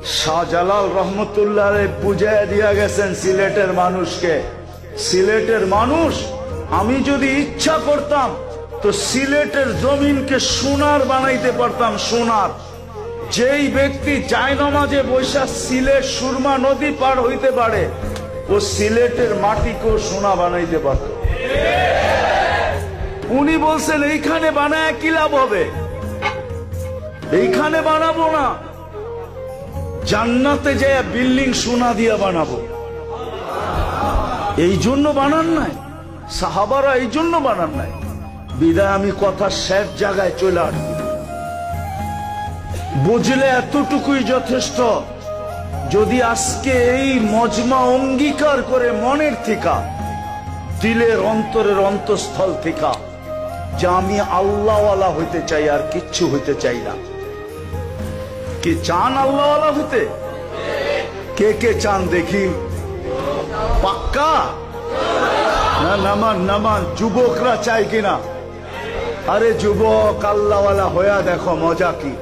শাহজালাল রহমতুল্লাহ বুঝাইয়া দিয়া গেছেন সিলেটের মানুষকে, সিলেটের মানুষ, আমি যদি ইচ্ছা করতাম তো সিলেটের জমিনকে সোনার বানাইতে পারতাম, সোনার। যেই ব্যক্তি জায়নামাজে বৈশা সিলেট সুরমা নদী পার হইতে পারে, ও সিলেটের মাটিকেও সোনা বানাইতে পারত। উনি বলছেন এইখানে বানায় কি লাভ হবে, এইখানে বানাবো না, জান্নাতে যায় বিল্ডিং সোনা দিয়া বানাবো। এই জন্য বানান নাই সাহাবারা, এই জন্য বানান নাই। বিদায় আমি কথা শেষ জায়গায় চলে আসবো। বুঝলে এতটুকুই যথেষ্ট। যদি আজকে এই মজমা অঙ্গীকার করে মনের থেকে, দিলের অন্তরের অন্তঃস্থল থেকে, যে আমি আল্লাহওয়ালা হইতে চাই, আর কিচ্ছু হইতে চাই না। কি চান আল্লাহওয়ালা হইতে? কে কে চান দেখি? পাক্কা না? নামান নামান। যুবকরা চাই কিনা? আরে যুবক, আল্লাহওয়ালা হইয়া দেখো, মজা কি।